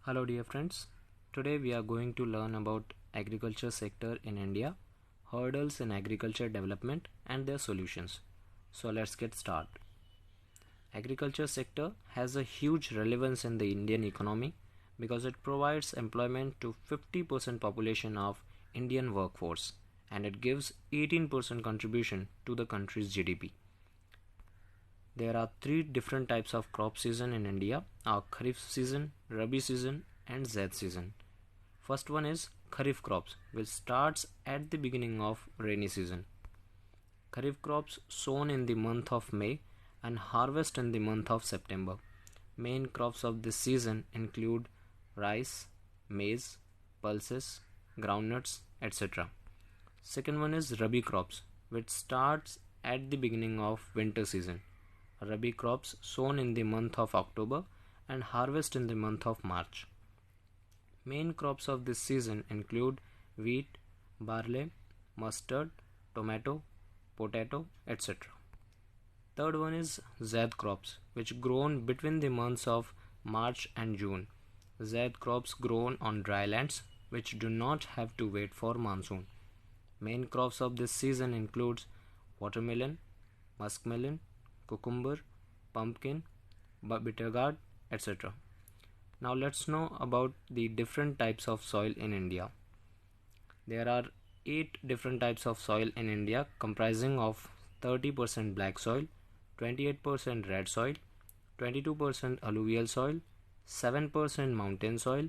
Hello dear friends. Today we are going to learn about agriculture sector in India, hurdles in agriculture development and their solutions. So let's get started. Agriculture sector has a huge relevance in the Indian economy because it provides employment to 50% population of Indian workforce and it gives 18% contribution to the country's GDP. There are three different types of crop season in India: Kharif season, Rabi season, and Zaid season. First one is Kharif crops, which starts at the beginning of rainy season. Kharif crops sown in the month of May and harvest in the month of September. Main crops of this season include rice, maize, pulses, groundnuts, etc. Second one is Rabi crops, which starts at the beginning of winter season. Rabi crops sown in the month of October and harvest in the month of March. Main crops of this season include wheat, barley, mustard, tomato, potato, etc. Third one is Zaid crops, which grown between the months of March and June. Zaid crops grown on dry lands which do not have to wait for monsoon. Main crops of this season includes watermelon, muskmelon, cucumber, pumpkin, bitter gourd, etc. Now let's know about the different types of soil in India. There are 8 different types of soil in India comprising of 30% black soil, 28% red soil, 22% alluvial soil, 7% mountain soil,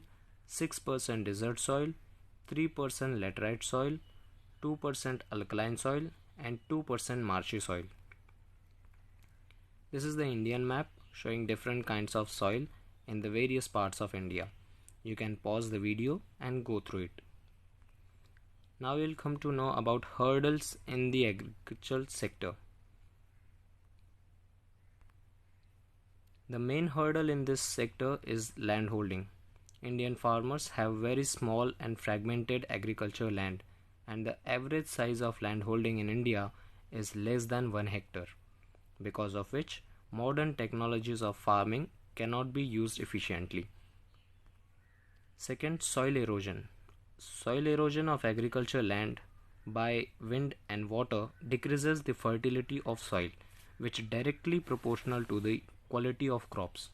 6% desert soil, 3% laterite soil, 2% alkaline soil, and 2% marshy soil. This is the Indian map showing different kinds of soil in the various parts of India. You can pause the video and go through it. Now we'll come to know about hurdles in the agricultural sector. The main hurdle in this sector is landholding. Indian farmers have very small and fragmented agricultural land, and the average size of landholding in India is less than 1 hectare, because of which modern technologies of farming cannot be used efficiently. Second, soil erosion. Soil erosion of agricultural land by wind and water decreases the fertility of soil, which directly proportional to the quality of crops.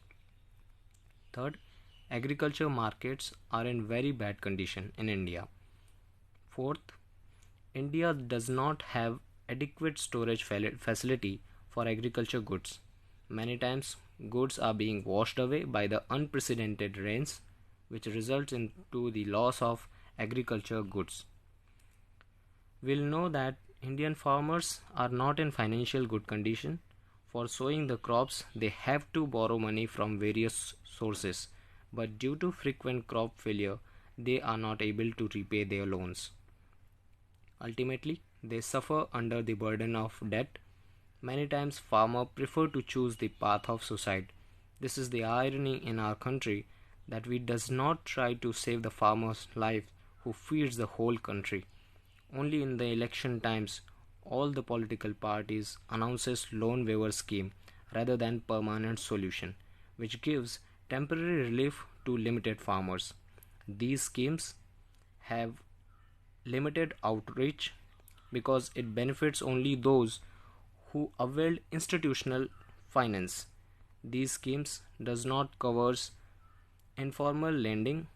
Third, agriculture markets are in very bad condition in India. Fourth, India does not have adequate storage facility for agriculture goods. Many times goods are being washed away by the unprecedented rains, which results into the loss of agriculture goods. We'll know that Indian farmers are not in financial good condition. For sowing the crops, they have to borrow money from various sources, but due to frequent crop failure, they are not able to repay their loans. Ultimately, they suffer under the burden of debt. Many times farmers prefer to choose the path of suicide. This is the irony in our country that we does not try to save the farmer's life who feeds the whole country. Only in the election times all the political parties announces loan waiver scheme rather than permanent solution, which gives temporary relief to limited farmers. These schemes have limited outreach because it benefits only those who availed institutional finance. These schemes does not covers informal lending,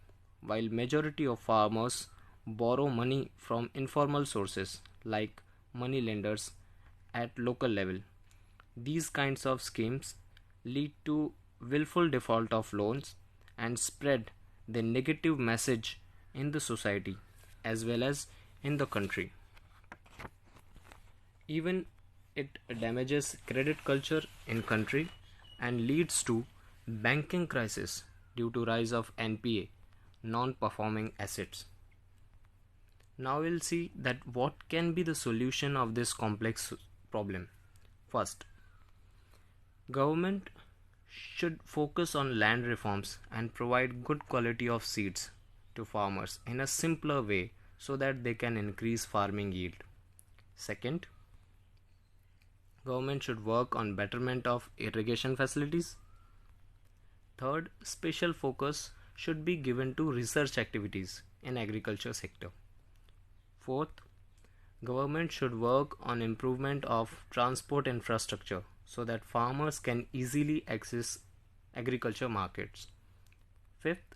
while majority of farmers borrow money from informal sources like money lenders at local level. These kinds of schemes lead to willful default of loans and spread the negative message in the society as well as in the country. Even it damages credit culture in country and leads to banking crisis due to rise of NPA, non-performing assets. Now we'll see that what can be the solution of this complex problem. First, government should focus on land reforms and provide good quality of seeds to farmers in a simpler way so that they can increase farming yield. Second, government should work on betterment of irrigation facilities. Third, special focus should be given to research activities in agriculture sector. Fourth, government should work on improvement of transport infrastructure so that farmers can easily access agriculture markets. Fifth,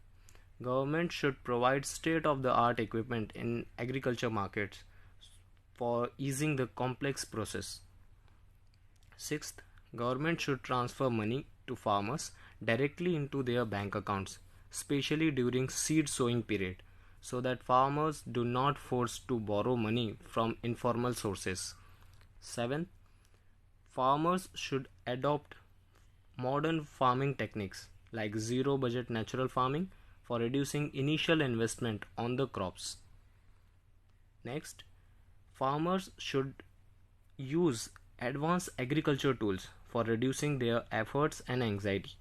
government should provide state-of-the-art equipment in agriculture markets for easing the complex process. Sixth, government should transfer money to farmers directly into their bank accounts, especially during seed sowing period, so that farmers do not forced to borrow money from informal sources. Seventh, farmers should adopt modern farming techniques like zero budget natural farming for reducing initial investment on the crops. Next, farmers should use advanced agriculture tools for reducing their efforts and anxiety.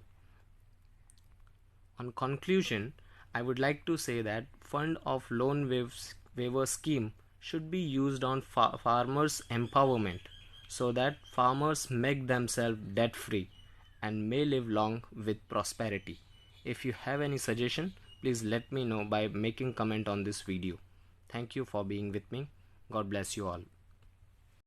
On conclusion, I would like to say that fund of loan waiver scheme should be used on farmers empowerment so that farmers make themselves debt free and may live long with prosperity. If you have any suggestion, please let me know by making comment on this video. Thank you for being with me. God bless you all.